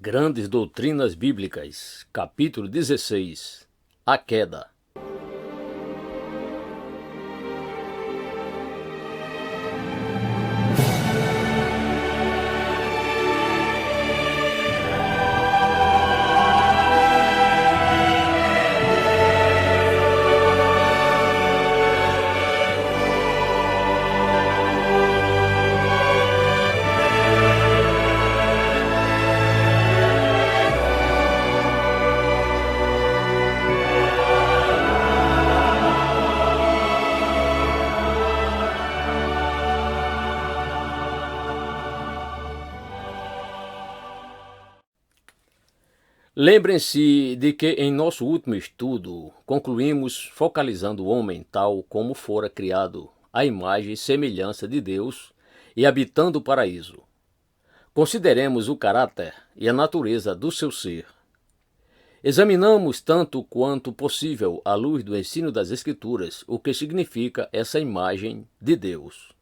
Grandes Doutrinas Bíblicas, capítulo 16, A Queda. Lembrem-se de que em nosso último estudo concluímos focalizando o homem tal como fora criado, à imagem e semelhança de Deus e habitando o paraíso. Consideremos o caráter e a natureza do seu ser. Examinamos tanto quanto possível, à luz do ensino das Escrituras, o que significa essa imagem de Deus.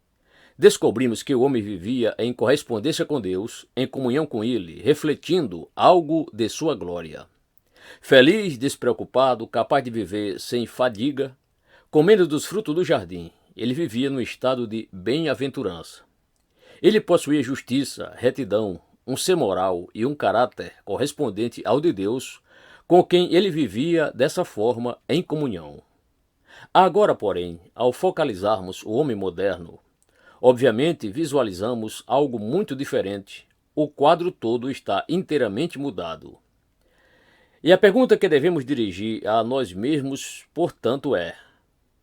Descobrimos que o homem vivia em correspondência com Deus, em comunhão com Ele, refletindo algo de sua glória. Feliz, despreocupado, capaz de viver sem fadiga, comendo dos frutos do jardim, ele vivia no estado de bem-aventurança. Ele possuía justiça, retidão, um ser moral e um caráter correspondente ao de Deus, com quem ele vivia dessa forma em comunhão. Agora, porém, ao focalizarmos o homem moderno, obviamente visualizamos algo muito diferente. O quadro todo está inteiramente mudado. E a pergunta que devemos dirigir a nós mesmos, portanto, é: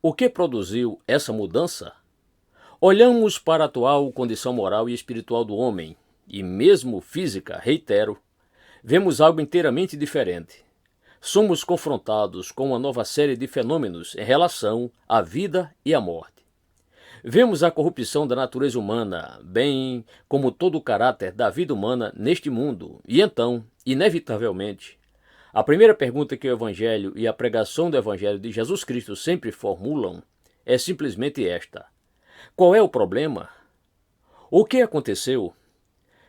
o que produziu essa mudança? Olhamos para a atual condição moral e espiritual do homem, e mesmo física, reitero, vemos algo inteiramente diferente. Somos confrontados com uma nova série de fenômenos em relação à vida e à morte. Vemos a corrupção da natureza humana, bem como todo o caráter da vida humana neste mundo, e então, inevitavelmente, a primeira pergunta que o Evangelho e a pregação do Evangelho de Jesus Cristo sempre formulam é simplesmente esta: qual é o problema? O que aconteceu?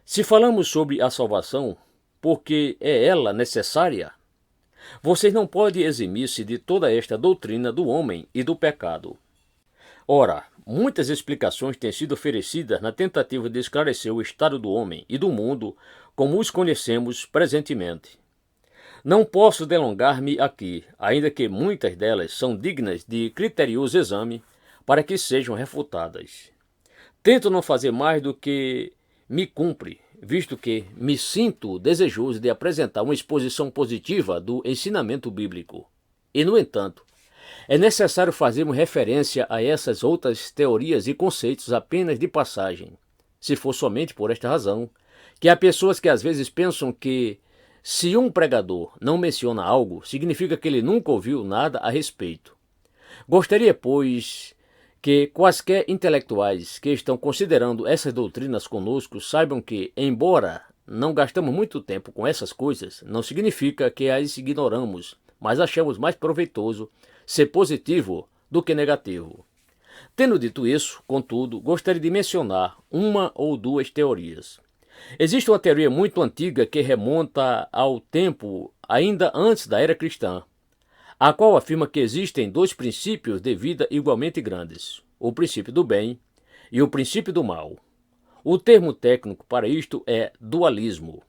Se falamos sobre a salvação, porque é ela necessária? Vocês não podem eximir-se de toda esta doutrina do homem e do pecado. Ora, muitas explicações têm sido oferecidas na tentativa de esclarecer o estado do homem e do mundo como os conhecemos presentemente. Não posso delongar-me aqui, ainda que muitas delas são dignas de criterioso exame para que sejam refutadas. Tento não fazer mais do que me cumpre, visto que me sinto desejoso de apresentar uma exposição positiva do ensinamento bíblico. E, no entanto, é necessário fazermos referência a essas outras teorias e conceitos apenas de passagem, se for somente por esta razão, que há pessoas que às vezes pensam que, se um pregador não menciona algo, significa que ele nunca ouviu nada a respeito. Gostaria, pois, que quaisquer intelectuais que estão considerando essas doutrinas conosco saibam que, embora não gastamos muito tempo com essas coisas, não significa que as ignoramos, mas achamos mais proveitoso ser positivo do que negativo. Tendo dito isso, contudo, gostaria de mencionar uma ou duas teorias. Existe uma teoria muito antiga que remonta ao tempo ainda antes da era cristã, a qual afirma que existem dois princípios de vida igualmente grandes: o princípio do bem e o princípio do mal. O termo técnico para isto é dualismo.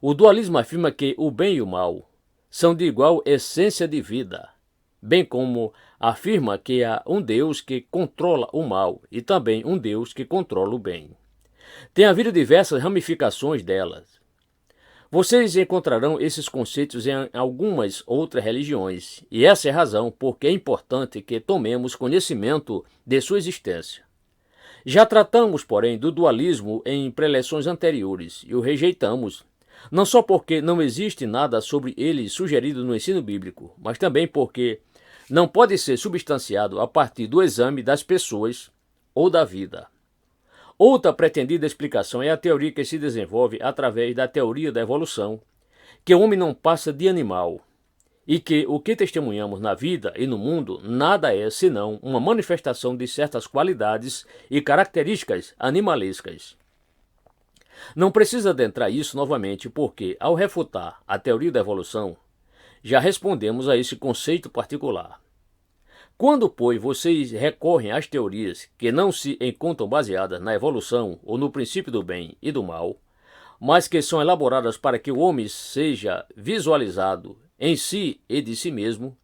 O dualismo afirma que o bem e o mal são de igual essência de vida, bem como afirma que há um Deus que controla o mal e também um Deus que controla o bem. Tem havido diversas ramificações delas. Vocês encontrarão esses conceitos em algumas outras religiões, e essa é a razão por que é importante que tomemos conhecimento de sua existência. Já tratamos, porém, do dualismo em preleções anteriores e o rejeitamos, não só porque não existe nada sobre ele sugerido no ensino bíblico, mas também porque não pode ser substanciado a partir do exame das pessoas ou da vida. Outra pretendida explicação é a teoria que se desenvolve através da teoria da evolução, que o homem não passa de animal, e que o que testemunhamos na vida e no mundo nada é senão uma manifestação de certas qualidades e características animalescas. Não precisa adentrar isso novamente, porque, ao refutar a teoria da evolução, já respondemos a esse conceito particular. Quando, pois, vocês recorrem às teorias que não se encontram baseadas na evolução ou no princípio do bem e do mal, mas que são elaboradas para que o homem seja visualizado em si e de si mesmo,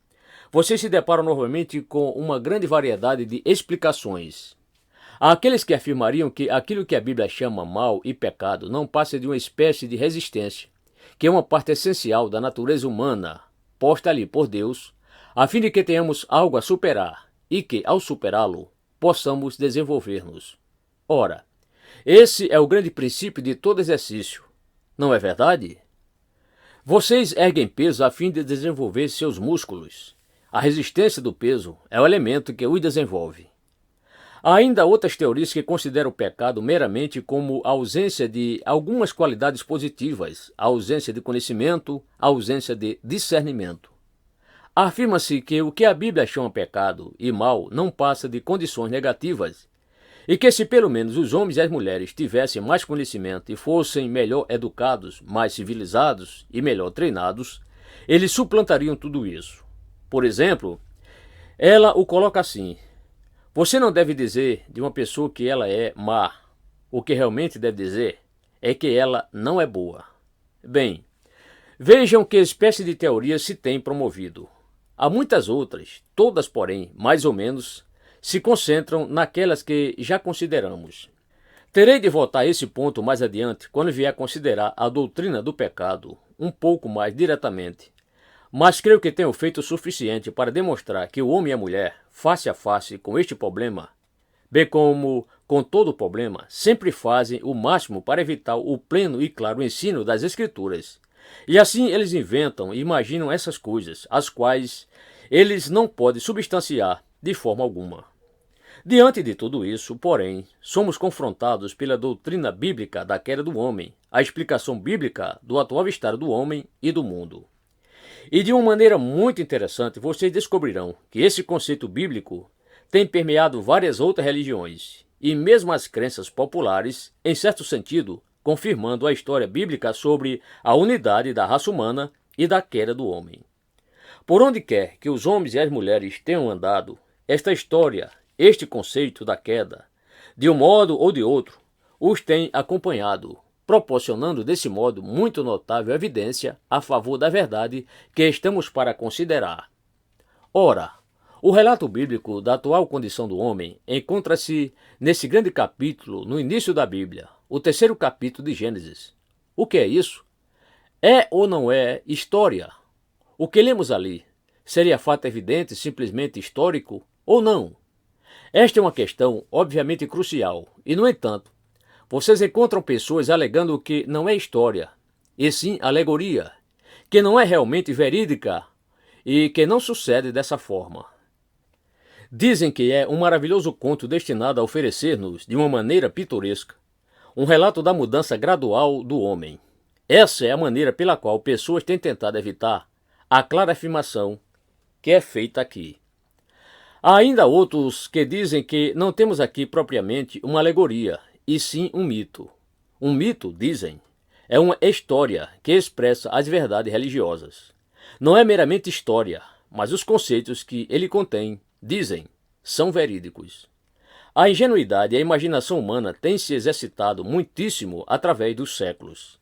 vocês se deparam novamente com uma grande variedade de explicações. Há aqueles que afirmariam que aquilo que a Bíblia chama mal e pecado não passa de uma espécie de resistência, que é uma parte essencial da natureza humana, posta ali por Deus, a fim de que tenhamos algo a superar e que, ao superá-lo, possamos desenvolver-nos. Ora, esse é o grande princípio de todo exercício, não é verdade? Vocês erguem peso a fim de desenvolver seus músculos. A resistência do peso é o elemento que o desenvolve. Há ainda outras teorias que consideram o pecado meramente como a ausência de algumas qualidades positivas, a ausência de conhecimento, a ausência de discernimento. Afirma-se que o que a Bíblia chama pecado e mal não passa de condições negativas, e que se pelo menos os homens e as mulheres tivessem mais conhecimento e fossem melhor educados, mais civilizados e melhor treinados, eles suplantariam tudo isso. Por exemplo, ela o coloca assim: você não deve dizer de uma pessoa que ela é má. O que realmente deve dizer é que ela não é boa. Bem, vejam que espécie de teoria se tem promovido. Há muitas outras, todas, porém, mais ou menos, se concentram naquelas que já consideramos. Terei de voltar a esse ponto mais adiante quando vier a considerar a doutrina do pecado um pouco mais diretamente. Mas creio que tenho feito o suficiente para demonstrar que o homem e a mulher, face a face com este problema, bem como com todo o problema, sempre fazem o máximo para evitar o pleno e claro ensino das Escrituras. E assim eles inventam e imaginam essas coisas, as quais eles não podem substanciar de forma alguma. Diante de tudo isso, porém, somos confrontados pela doutrina bíblica da queda do homem, a explicação bíblica do atual estado do homem e do mundo. E de uma maneira muito interessante, vocês descobrirão que esse conceito bíblico tem permeado várias outras religiões, e mesmo as crenças populares, em certo sentido, confirmando a história bíblica sobre a unidade da raça humana e da queda do homem. Por onde quer que os homens e as mulheres tenham andado, esta história, este conceito da queda, de um modo ou de outro, os tem acompanhado, proporcionando desse modo muito notável evidência a favor da verdade que estamos para considerar. Ora, o relato bíblico da atual condição do homem encontra-se nesse grande capítulo no início da Bíblia, o terceiro capítulo de Gênesis. O que é isso? É ou não é história? O que lemos ali seria fato evidente, simplesmente histórico, ou não? Esta é uma questão obviamente crucial, e no entanto, vocês encontram pessoas alegando que não é história, e sim alegoria, que não é realmente verídica e que não sucede dessa forma. Dizem que é um maravilhoso conto destinado a oferecer-nos, de uma maneira pitoresca, um relato da mudança gradual do homem. Essa é a maneira pela qual pessoas têm tentado evitar a clara afirmação que é feita aqui. Há ainda outros que dizem que não temos aqui propriamente uma alegoria, e sim um mito. Um mito, dizem, é uma história que expressa as verdades religiosas. Não é meramente história, mas os conceitos que ele contém, dizem, são verídicos. A ingenuidade e a imaginação humana têm se exercitado muitíssimo através dos séculos.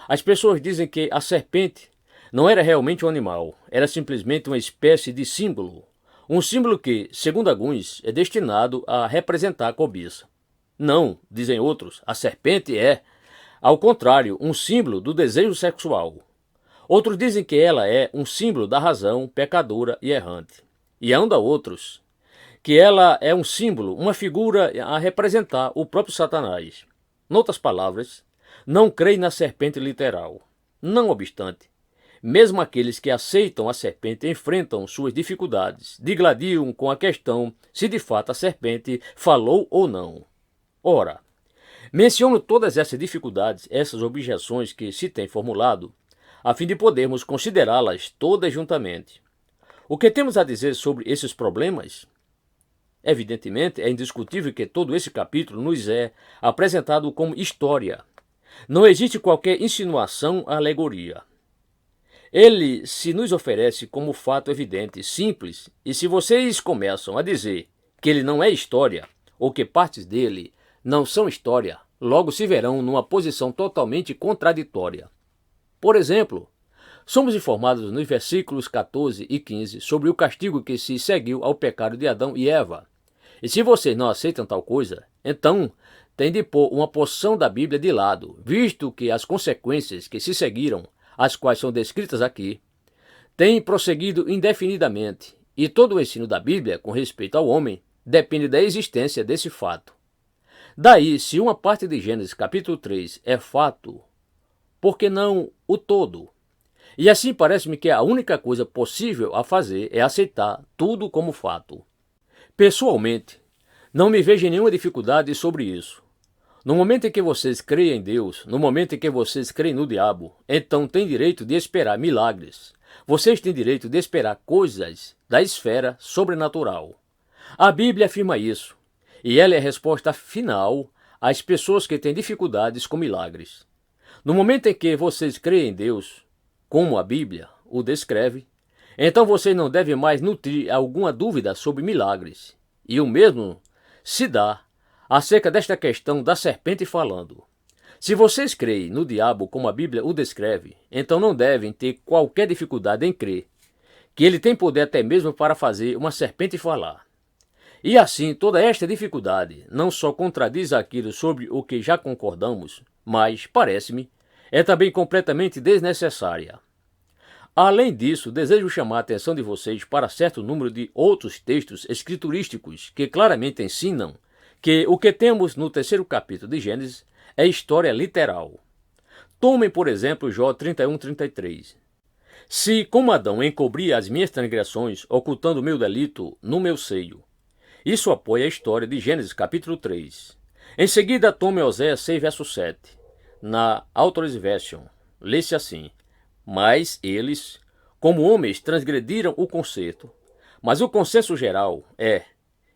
As pessoas dizem que a serpente não era realmente um animal, era simplesmente uma espécie de símbolo. Um símbolo que, segundo alguns, é destinado a representar a cobiça. Não, dizem outros, a serpente é, ao contrário, um símbolo do desejo sexual. Outros dizem que ela é um símbolo da razão pecadora e errante. E ainda outros que ela é um símbolo, uma figura a representar o próprio Satanás. Noutras palavras, não creem na serpente literal. Não obstante, mesmo aqueles que aceitam a serpente enfrentam suas dificuldades, digladiam com a questão se de fato a serpente falou ou não. Ora, menciono todas essas dificuldades, essas objeções que se têm formulado, a fim de podermos considerá-las todas juntamente. O que temos a dizer sobre esses problemas? Evidentemente, é indiscutível que todo esse capítulo nos é apresentado como história. Não existe qualquer insinuação, alegoria. Ele se nos oferece como fato evidente, simples, e se vocês começam a dizer que ele não é história, ou que partes dele não são história, logo se verão numa posição totalmente contraditória. Por exemplo, somos informados nos versículos 14 e 15 sobre o castigo que se seguiu ao pecado de Adão e Eva. E se vocês não aceitam tal coisa, então tem de pôr uma porção da Bíblia de lado, visto que as consequências que se seguiram, as quais são descritas aqui, têm prosseguido indefinidamente, e todo o ensino da Bíblia com respeito ao homem depende da existência desse fato. Daí, se uma parte de Gênesis capítulo 3 é fato, por que não o todo? E assim parece-me que a única coisa possível a fazer é aceitar tudo como fato. Pessoalmente, não me vejo em nenhuma dificuldade sobre isso. No momento em que vocês creem em Deus, no momento em que vocês creem no diabo, então têm direito de esperar milagres. Vocês têm direito de esperar coisas da esfera sobrenatural. A Bíblia afirma isso, e ela é a resposta final às pessoas que têm dificuldades com milagres. No momento em que vocês creem em Deus, como a Bíblia o descreve, então vocês não devem mais nutrir alguma dúvida sobre milagres. E o mesmo se dá acerca desta questão da serpente falando. Se vocês creem no diabo como a Bíblia o descreve, então não devem ter qualquer dificuldade em crer que ele tem poder até mesmo para fazer uma serpente falar. E assim, toda esta dificuldade não só contradiz aquilo sobre o que já concordamos, mas, parece-me, é também completamente desnecessária. Além disso, desejo chamar a atenção de vocês para certo número de outros textos escriturísticos que claramente ensinam que o que temos no terceiro capítulo de Gênesis é história literal. Tomem, por exemplo, Jó 31:33. Se, como Adão, encobri as minhas transgressões, ocultando o meu delito no meu seio. Isso apoia a história de Gênesis capítulo 3. Em seguida, tome Oséias 6, verso 7. Na Authorized Version, lê-se assim: Mas eles, como homens, transgrediram o concerto. Mas o consenso geral é,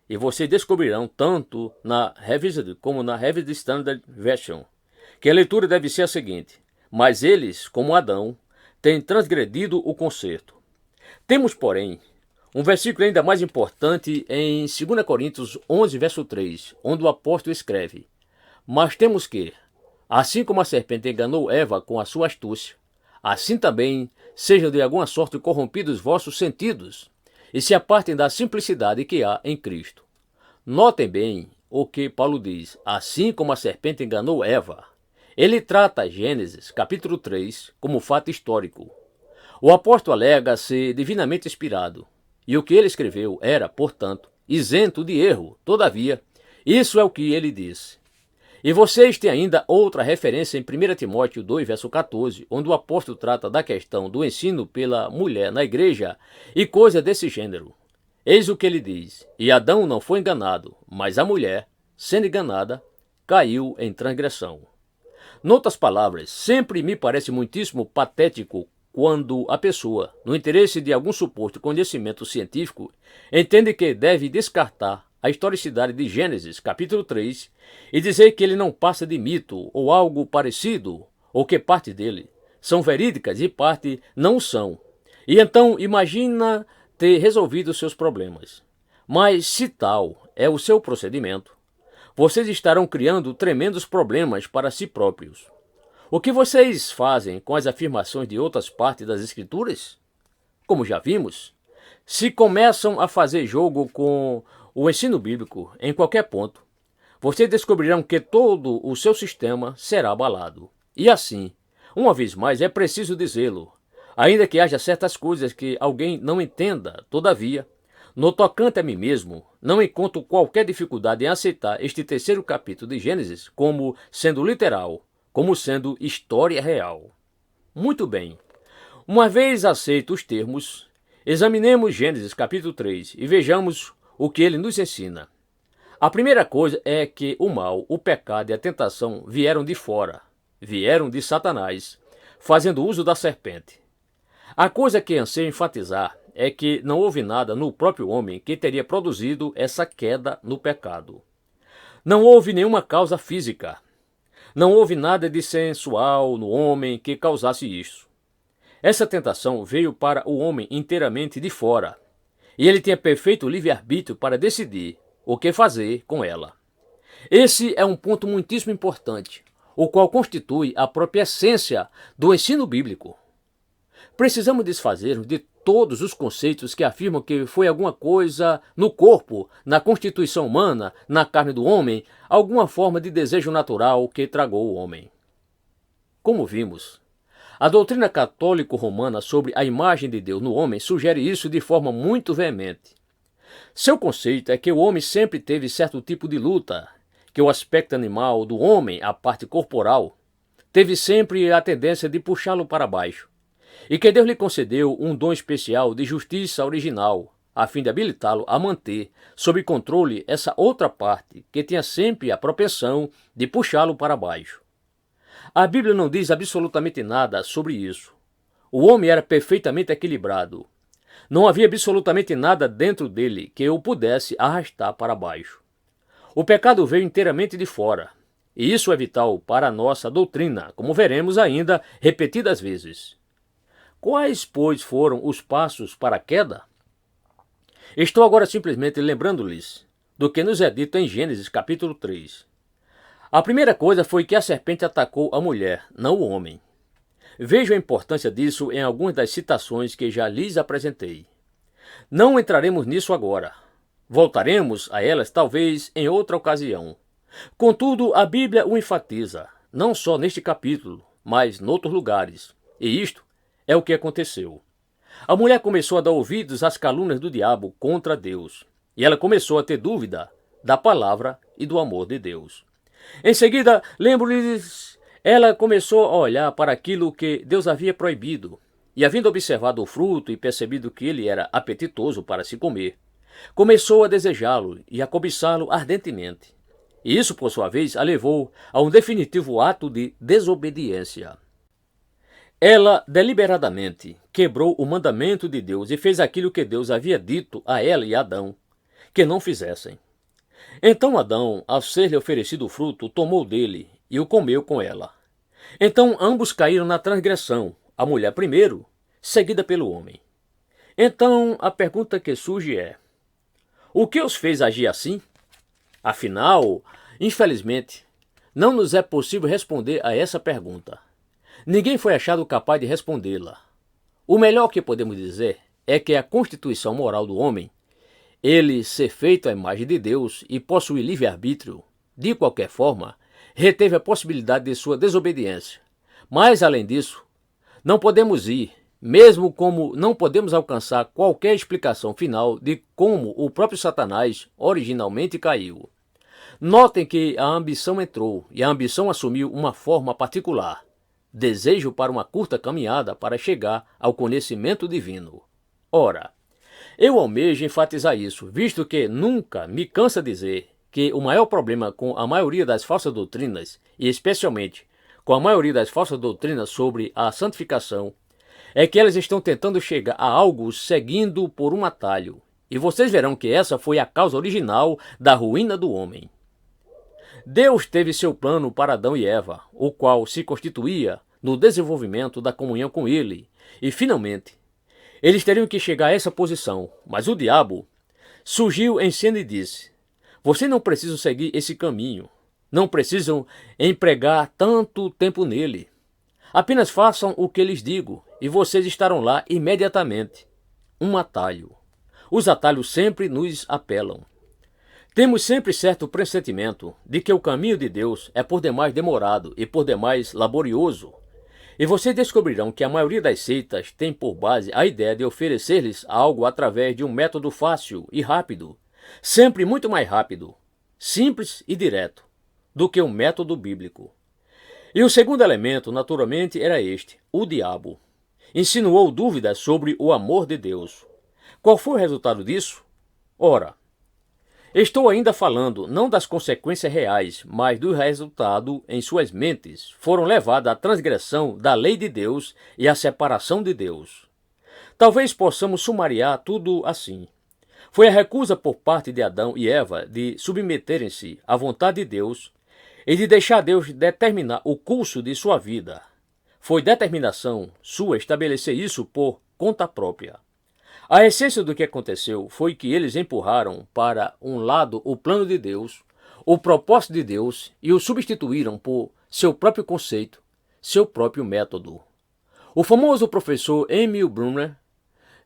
e vocês descobrirão tanto na Revised como na Revised Standard Version, que a leitura deve ser a seguinte: Mas eles, como Adão, têm transgredido o concerto. Temos, porém, um versículo ainda mais importante em 2 Coríntios 11, verso 3, onde o apóstolo escreve: Mas temos que, assim como a serpente enganou Eva com a sua astúcia, assim também sejam de alguma sorte corrompidos vossos sentidos, e se apartem da simplicidade que há em Cristo. Notem bem o que Paulo diz: assim como a serpente enganou Eva. Ele trata Gênesis, capítulo 3, como fato histórico. O apóstolo alega ser divinamente inspirado, e o que ele escreveu era, portanto, isento de erro. Todavia, isso é o que ele diz. E vocês têm ainda outra referência em 1 Timóteo 2, verso 14, onde o apóstolo trata da questão do ensino pela mulher na igreja e coisa desse gênero. Eis o que ele diz: E Adão não foi enganado, mas a mulher, sendo enganada, caiu em transgressão. Noutras palavras, sempre me parece muitíssimo patético quando a pessoa, no interesse de algum suposto conhecimento científico, entende que deve descartar a historicidade de Gênesis, capítulo 3, e dizer que ele não passa de mito ou algo parecido, ou que parte dele são verídicas e parte não são. E então imagina ter resolvido seus problemas. Mas se tal é o seu procedimento, vocês estarão criando tremendos problemas para si próprios. O que vocês fazem com as afirmações de outras partes das Escrituras? Como já vimos, se começam a fazer jogo com o ensino bíblico em qualquer ponto, vocês descobrirão que todo o seu sistema será abalado. E assim, uma vez mais, é preciso dizê-lo, ainda que haja certas coisas que alguém não entenda, todavia, no tocante a mim mesmo, não encontro qualquer dificuldade em aceitar este terceiro capítulo de Gênesis como sendo literal, como sendo história real. Muito bem. Uma vez aceitos os termos, examinemos Gênesis capítulo 3 e vejamos o que ele nos ensina. A primeira coisa é que o mal, o pecado e a tentação vieram de fora, vieram de Satanás, fazendo uso da serpente. A coisa que anseio enfatizar é que não houve nada no próprio homem que teria produzido essa queda no pecado. Não houve nenhuma causa física. Não houve nada de sensual no homem que causasse isso. Essa tentação veio para o homem inteiramente de fora, e ele tinha perfeito livre-arbítrio para decidir o que fazer com ela. Esse é um ponto muitíssimo importante, o qual constitui a própria essência do ensino bíblico. Precisamos desfazer-nos de todos os conceitos que afirmam que foi alguma coisa no corpo, na constituição humana, na carne do homem, alguma forma de desejo natural que tragou o homem. Como vimos, a doutrina católico-romana sobre a imagem de Deus no homem sugere isso de forma muito veemente. Seu conceito é que o homem sempre teve certo tipo de luta, que o aspecto animal do homem, a parte corporal, teve sempre a tendência de puxá-lo para baixo, e que Deus lhe concedeu um dom especial de justiça original, a fim de habilitá-lo a manter sob controle essa outra parte, que tinha sempre a propensão de puxá-lo para baixo. A Bíblia não diz absolutamente nada sobre isso. O homem era perfeitamente equilibrado. Não havia absolutamente nada dentro dele que o pudesse arrastar para baixo. O pecado veio inteiramente de fora, e isso é vital para a nossa doutrina, como veremos ainda repetidas vezes. Quais, pois, foram os passos para a queda? Estou agora simplesmente lembrando-lhes do que nos é dito em Gênesis capítulo 3. A primeira coisa foi que a serpente atacou a mulher, não o homem. Vejo a importância disso em algumas das citações que já lhes apresentei. Não entraremos nisso agora. Voltaremos a elas talvez em outra ocasião. Contudo, a Bíblia o enfatiza, não só neste capítulo, mas noutros lugares. E isto é o que aconteceu. A mulher começou a dar ouvidos às calúnias do diabo contra Deus, e ela começou a ter dúvida da palavra e do amor de Deus. Em seguida, lembro-lhes, ela começou a olhar para aquilo que Deus havia proibido, e havendo observado o fruto e percebido que ele era apetitoso para se comer, começou a desejá-lo e a cobiçá-lo ardentemente. E isso, por sua vez, a levou a um definitivo ato de desobediência. Ela deliberadamente quebrou o mandamento de Deus e fez aquilo que Deus havia dito a ela e a Adão que não fizessem. Então Adão, ao ser-lhe oferecido o fruto, tomou dele e o comeu com ela. Então ambos caíram na transgressão, a mulher primeiro, seguida pelo homem. Então a pergunta que surge é: o que os fez agir assim? Afinal, infelizmente, não nos é possível responder a essa pergunta. Ninguém foi achado capaz de respondê-la. O melhor que podemos dizer é que a constituição moral do homem, ele ser feito à imagem de Deus e possuir livre-arbítrio, de qualquer forma, reteve a possibilidade de sua desobediência. Mas, além disso, não podemos ir, mesmo como não podemos alcançar qualquer explicação final de como o próprio Satanás originalmente caiu. Notem que a ambição entrou e a ambição assumiu uma forma particular. Desejo para uma curta caminhada para chegar ao conhecimento divino. Ora, eu almejo enfatizar isso, visto que nunca me cansa dizer que o maior problema com a maioria das falsas doutrinas, e especialmente com a maioria das falsas doutrinas sobre a santificação, é que elas estão tentando chegar a algo seguindo por um atalho, e vocês verão que essa foi a causa original da ruína do homem. Deus teve seu plano para Adão e Eva, o qual se constituía no desenvolvimento da comunhão com ele, e finalmente, eles teriam que chegar a essa posição, mas o diabo surgiu em cena e disse: vocês não precisam seguir esse caminho, não precisam empregar tanto tempo nele. Apenas façam o que lhes digo, e vocês estarão lá imediatamente. Um atalho. Os atalhos sempre nos apelam. Temos sempre certo pressentimento de que o caminho de Deus é por demais demorado e por demais laborioso. E vocês descobrirão que a maioria das seitas tem por base a ideia de oferecer-lhes algo através de um método fácil e rápido, sempre muito mais rápido, simples e direto, do que o método bíblico. E o segundo elemento, naturalmente, era este: o diabo. Insinuou dúvidas sobre o amor de Deus. Qual foi o resultado disso? Ora, estou ainda falando não das consequências reais, mas do resultado em suas mentes. Foram levadas à transgressão da lei de Deus e à separação de Deus. Talvez possamos sumariar tudo assim. Foi a recusa por parte de Adão e Eva de submeterem-se à vontade de Deus e de deixar Deus determinar o curso de sua vida. Foi determinação sua estabelecer isso por conta própria. A essência do que aconteceu foi que eles empurraram para um lado o plano de Deus, o propósito de Deus, e o substituíram por seu próprio conceito, seu próprio método. O famoso professor Emil Brunner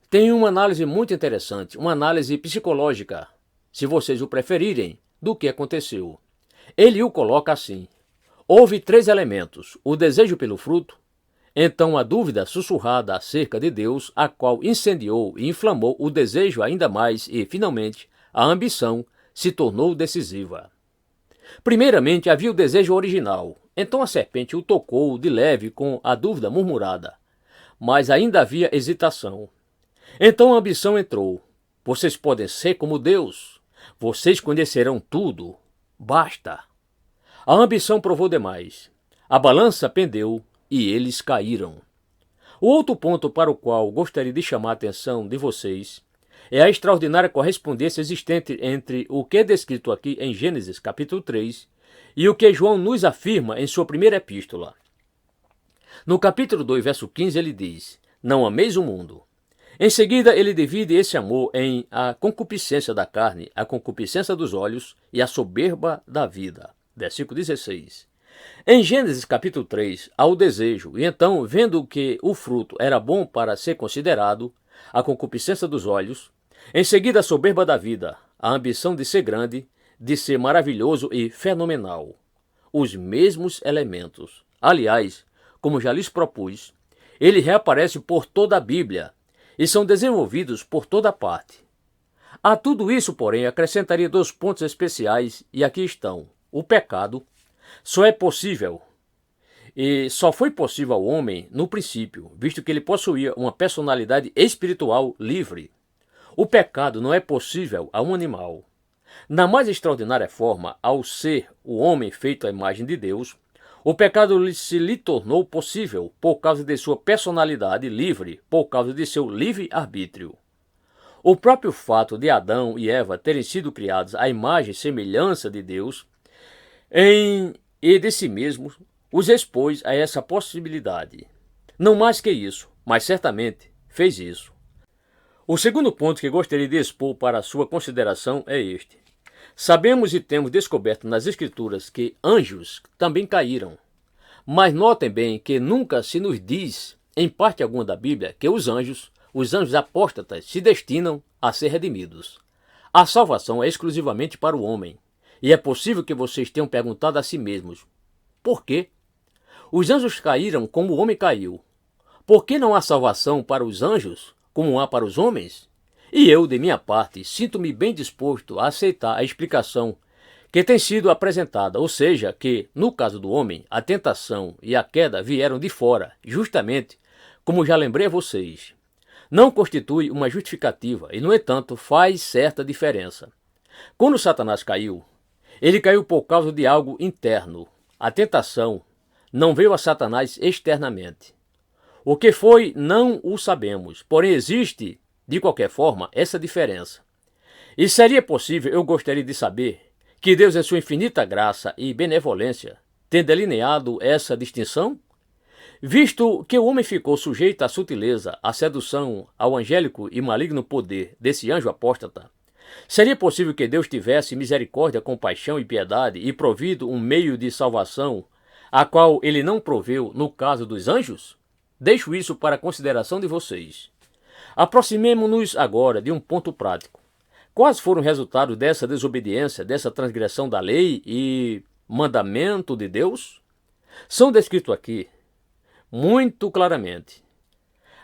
tem uma análise muito interessante, uma análise psicológica, se vocês o preferirem, do que aconteceu. Ele o coloca assim: houve 3 elementos: o desejo pelo fruto, então a dúvida sussurrada acerca de Deus, a qual incendiou e inflamou o desejo ainda mais e, finalmente, a ambição se tornou decisiva. Primeiramente havia o desejo original, então a serpente o tocou de leve com a dúvida murmurada, mas ainda havia hesitação. Então a ambição entrou: vocês podem ser como Deus, vocês conhecerão tudo, basta. A ambição provou demais, a balança pendeu e eles caíram. O outro ponto para o qual gostaria de chamar a atenção de vocês é a extraordinária correspondência existente entre o que é descrito aqui em Gênesis capítulo 3 e o que João nos afirma em sua primeira epístola. No capítulo 2, verso 15, ele diz: não ameis o mundo. Em seguida, ele divide esse amor em a concupiscência da carne, a concupiscência dos olhos e a soberba da vida. Versículo 16. Em Gênesis capítulo 3, há o desejo, e então, vendo que o fruto era bom para ser considerado, a concupiscência dos olhos, em seguida a soberba da vida, a ambição de ser grande, de ser maravilhoso e fenomenal. Os mesmos elementos. Aliás, como já lhes propus, ele reaparece por toda a Bíblia e são desenvolvidos por toda parte. A tudo isso, porém, acrescentaria 2 pontos especiais, e aqui estão: o pecado só é possível e só foi possível ao homem no princípio, visto que ele possuía uma personalidade espiritual livre. O pecado não é possível a um animal. Na mais extraordinária forma, ao ser o homem feito à imagem de Deus, o pecado se lhe tornou possível por causa de sua personalidade livre, por causa de seu livre-arbítrio. O próprio fato de Adão e Eva terem sido criados à imagem e semelhança de Deus e de si mesmos os expôs a essa possibilidade. Não mais que isso, mas certamente fez isso. O segundo ponto que gostaria de expor para a sua consideração é este. Sabemos e temos descoberto nas Escrituras que anjos também caíram. Mas notem bem que nunca se nos diz, em parte alguma da Bíblia, que os anjos apóstatas, se destinam a ser redimidos. A salvação é exclusivamente para o homem. E é possível que vocês tenham perguntado a si mesmos: por quê? Os anjos caíram como o homem caiu. Por que não há salvação para os anjos como há para os homens? E eu, de minha parte, sinto-me bem disposto a aceitar a explicação que tem sido apresentada, ou seja, que, no caso do homem, a tentação e a queda vieram de fora, justamente como já lembrei a vocês. Não constitui uma justificativa e, no entanto, faz certa diferença. Quando Satanás caiu, ele caiu por causa de algo interno. A tentação não veio a Satanás externamente. O que foi, não o sabemos, porém existe, de qualquer forma, essa diferença. E seria possível, eu gostaria de saber, que Deus, em sua infinita graça e benevolência, tem delineado essa distinção? Visto que o homem ficou sujeito à sutileza, à sedução, ao angélico e maligno poder desse anjo apóstata, seria possível que Deus tivesse misericórdia, compaixão e piedade e provido um meio de salvação, a qual ele não proveu no caso dos anjos? Deixo isso para a consideração de vocês. Aproximemo-nos agora de um ponto prático. Quais foram os resultados dessa desobediência, dessa transgressão da lei e mandamento de Deus? São descritos aqui muito claramente.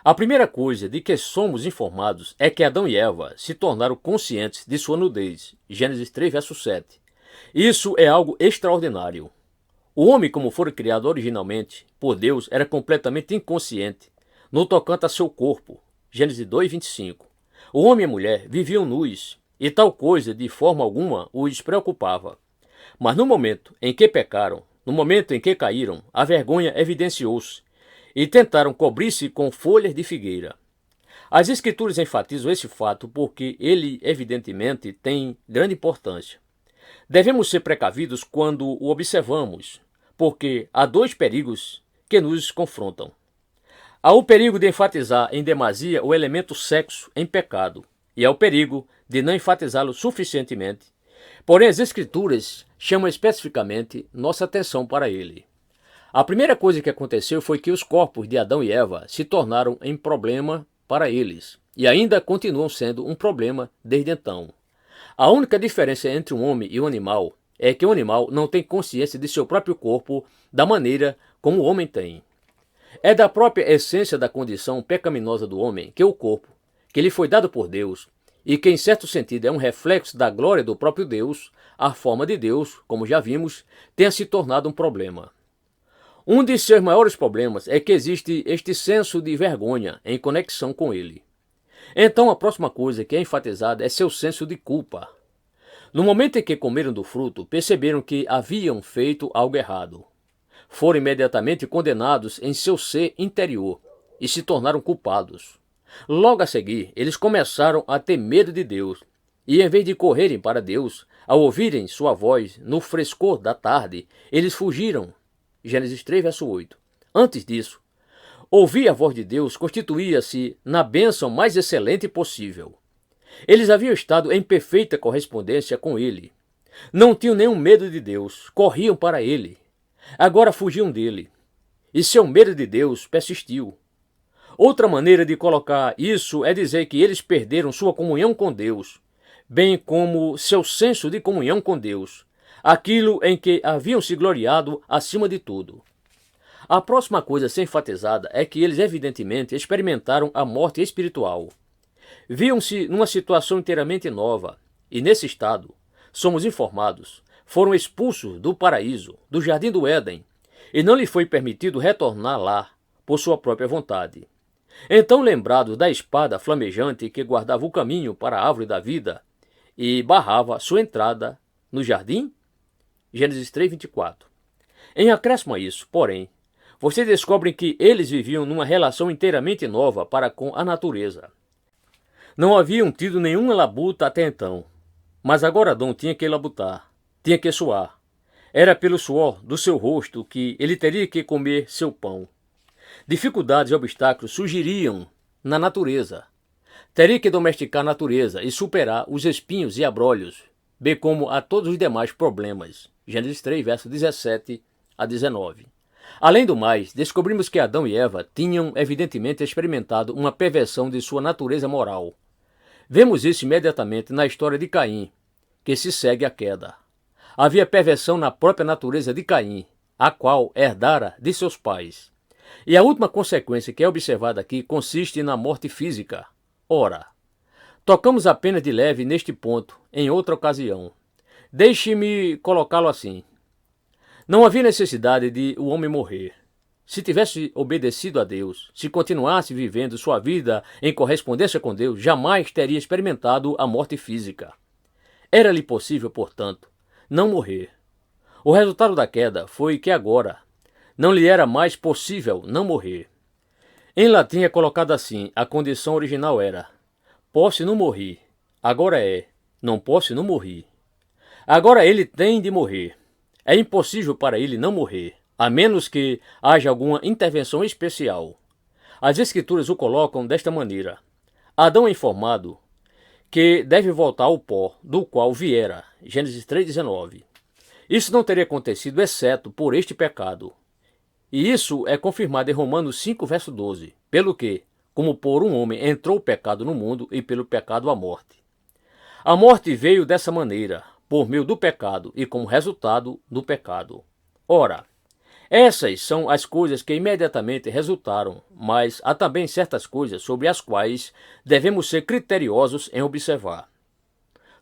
A primeira coisa de que somos informados é que Adão e Eva se tornaram conscientes de sua nudez. Gênesis 3, verso 7. Isso é algo extraordinário. O homem, como fora criado originalmente por Deus, era completamente inconsciente no tocante a seu corpo. Gênesis 2, 25. O homem e a mulher viviam nus, e tal coisa de forma alguma os preocupava. Mas no momento em que pecaram, no momento em que caíram, a vergonha evidenciou-se, e tentaram cobrir-se com folhas de figueira. As Escrituras enfatizam esse fato porque ele, evidentemente, tem grande importância. Devemos ser precavidos quando o observamos, porque há dois perigos que nos confrontam. Há o perigo de enfatizar em demasia o elemento sexo em pecado, e há o perigo de não enfatizá-lo suficientemente. Porém, as Escrituras chamam especificamente nossa atenção para ele. A primeira coisa que aconteceu foi que os corpos de Adão e Eva se tornaram um problema para eles, e ainda continuam sendo um problema desde então. A única diferença entre um homem e um animal é que o animal não tem consciência de seu próprio corpo da maneira como o homem tem. É da própria essência da condição pecaminosa do homem que o corpo, que lhe foi dado por Deus, e que em certo sentido é um reflexo da glória do próprio Deus, a forma de Deus, como já vimos, tenha se tornado um problema. Um de seus maiores problemas é que existe este senso de vergonha em conexão com ele. Então a próxima coisa que é enfatizada é seu senso de culpa. No momento em que comeram do fruto, perceberam que haviam feito algo errado. Foram imediatamente condenados em seu ser interior e se tornaram culpados. Logo a seguir, eles começaram a ter medo de Deus, e em vez de correrem para Deus, ao ouvirem sua voz no frescor da tarde, eles fugiram. Gênesis 3, verso 8. Antes disso, ouvir a voz de Deus constituía-se na bênção mais excelente possível. Eles haviam estado em perfeita correspondência com ele. Não tinham nenhum medo de Deus, corriam para ele. Agora fugiam dele. E seu medo de Deus persistiu. Outra maneira de colocar isso é dizer que eles perderam sua comunhão com Deus, bem como seu senso de comunhão com Deus, aquilo em que haviam se gloriado acima de tudo. A próxima coisa a ser enfatizada é que eles evidentemente experimentaram a morte espiritual. Viam-se numa situação inteiramente nova, e nesse estado, somos informados, foram expulsos do paraíso, do jardim do Éden, e não lhe foi permitido retornar lá por sua própria vontade. Então, lembrados da espada flamejante que guardava o caminho para a árvore da vida e barrava sua entrada no jardim? Gênesis 3, 24. Em acréscimo a isso, porém, vocês descobrem que eles viviam numa relação inteiramente nova para com a natureza. Não haviam tido nenhuma labuta até então, mas agora Adão tinha que labutar, tinha que suar. Era pelo suor do seu rosto que ele teria que comer seu pão. Dificuldades e obstáculos surgiriam na natureza. Teria que domesticar a natureza e superar os espinhos e abrolhos, bem como a todos os demais problemas. Gênesis 3, verso 17 a 19. Além do mais, descobrimos que Adão e Eva tinham evidentemente experimentado uma perversão de sua natureza moral. Vemos isso imediatamente na história de Caim, que se segue à queda. Havia perversão na própria natureza de Caim, a qual herdara de seus pais. E a última consequência que é observada aqui consiste na morte física. Ora, tocamos apenas de leve neste ponto em outra ocasião. Deixe-me colocá-lo assim. Não havia necessidade de o homem morrer. Se tivesse obedecido a Deus, se continuasse vivendo sua vida em correspondência com Deus, jamais teria experimentado a morte física. Era-lhe possível, portanto, não morrer. O resultado da queda foi que agora não lhe era mais possível não morrer. Em latim é colocado assim, a condição original era: posse não morri, agora é, não posse não morri. Agora ele tem de morrer. É impossível para ele não morrer, a menos que haja alguma intervenção especial. As Escrituras o colocam desta maneira: Adão é informado que deve voltar ao pó do qual viera. Gênesis 3,19. Isso não teria acontecido exceto por este pecado. E isso é confirmado em Romanos 5, verso 12. Pelo que, como por um homem entrou o pecado no mundo, e pelo pecado a morte. A morte veio dessa maneira, por meio do pecado e como resultado do pecado. Ora, essas são as coisas que imediatamente resultaram, mas há também certas coisas sobre as quais devemos ser criteriosos em observar.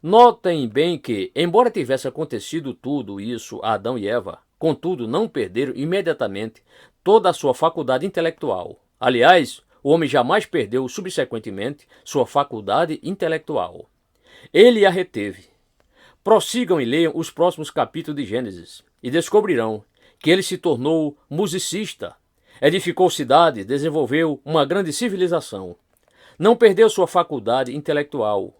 Notem bem que, embora tivesse acontecido tudo isso a Adão e Eva, contudo não perderam imediatamente toda a sua faculdade intelectual. Aliás, o homem jamais perdeu subsequentemente sua faculdade intelectual. Ele a reteve. Prossigam e leiam os próximos capítulos de Gênesis e descobrirão que ele se tornou musicista, edificou cidades, desenvolveu uma grande civilização. Não perdeu sua faculdade intelectual,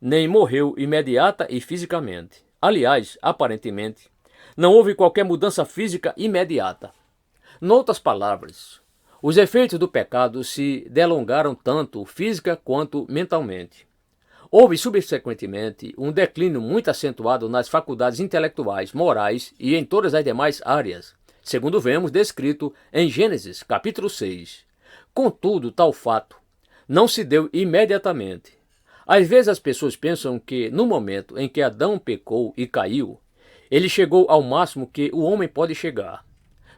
nem morreu imediata e fisicamente. Aliás, aparentemente, não houve qualquer mudança física imediata. Noutras palavras, os efeitos do pecado se delongaram tanto física quanto mentalmente. Houve, subsequentemente, um declínio muito acentuado nas faculdades intelectuais, morais e em todas as demais áreas, segundo vemos descrito em Gênesis, capítulo 6. Contudo, tal fato não se deu imediatamente. Às vezes as pessoas pensam que, no momento em que Adão pecou e caiu, ele chegou ao máximo que o homem pode chegar.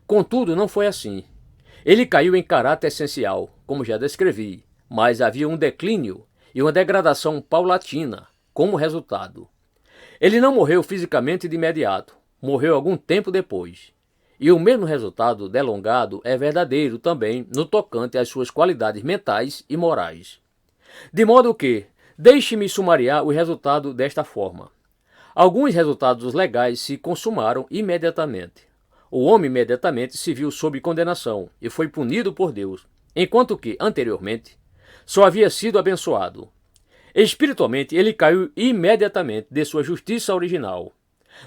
Contudo, não foi assim. Ele caiu em caráter essencial, como já descrevi, mas havia um declínio e uma degradação paulatina como resultado. Ele não morreu fisicamente de imediato, morreu algum tempo depois. E o mesmo resultado delongado é verdadeiro também no tocante às suas qualidades mentais e morais. De modo que, deixe-me sumariar o resultado desta forma. Alguns resultados legais se consumaram imediatamente. O homem imediatamente se viu sob condenação e foi punido por Deus, enquanto que, anteriormente, só havia sido abençoado. Espiritualmente, ele caiu imediatamente de sua justiça original.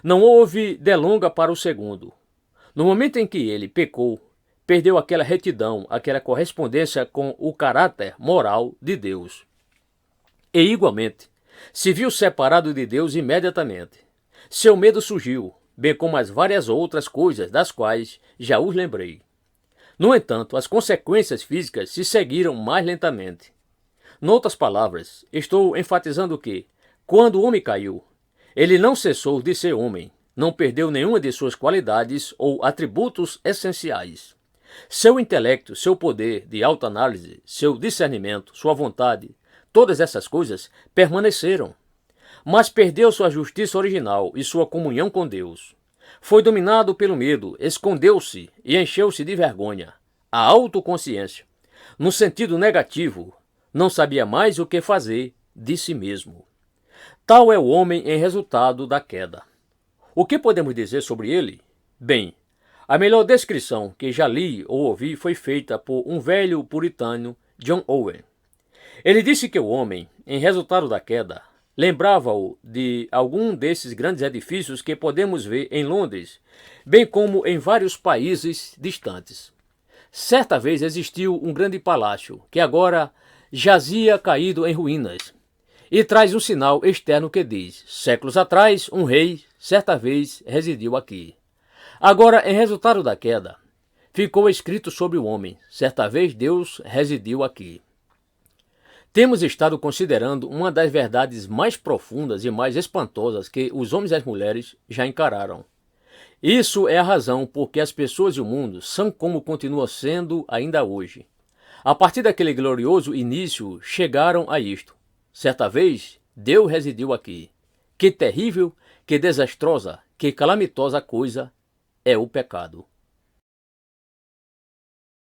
Não houve delonga para o segundo. No momento em que ele pecou, perdeu aquela retidão, aquela correspondência com o caráter moral de Deus. E, igualmente, se viu separado de Deus imediatamente. Seu medo surgiu, bem como as várias outras coisas das quais já os lembrei. No entanto, as consequências físicas se seguiram mais lentamente. Noutras palavras, estou enfatizando que, quando o homem caiu, ele não cessou de ser homem, não perdeu nenhuma de suas qualidades ou atributos essenciais. Seu intelecto, seu poder de autoanálise, seu discernimento, sua vontade, todas essas coisas permaneceram. Mas perdeu sua justiça original e sua comunhão com Deus. Foi dominado pelo medo, escondeu-se e encheu-se de vergonha. A autoconsciência, no sentido negativo, não sabia mais o que fazer de si mesmo. Tal é o homem em resultado da queda. O que podemos dizer sobre ele? Bem, a melhor descrição que já li ou ouvi foi feita por um velho puritano, John Owen. Ele disse que o homem, em resultado da queda, lembrava-o de algum desses grandes edifícios que podemos ver em Londres, bem como em vários países distantes. Certa vez existiu um grande palácio, que agora jazia caído em ruínas, e traz um sinal externo que diz: séculos atrás, um rei, certa vez, residiu aqui. Agora, em resultado da queda, ficou escrito sobre o homem: certa vez Deus residiu aqui. Temos estado considerando uma das verdades mais profundas e mais espantosas que os homens e as mulheres já encararam. Isso é a razão por que as pessoas e o mundo são como continuam sendo ainda hoje. A partir daquele glorioso início, chegaram a isto: certa vez, Deus residiu aqui. Que terrível, que desastrosa, que calamitosa coisa é o pecado.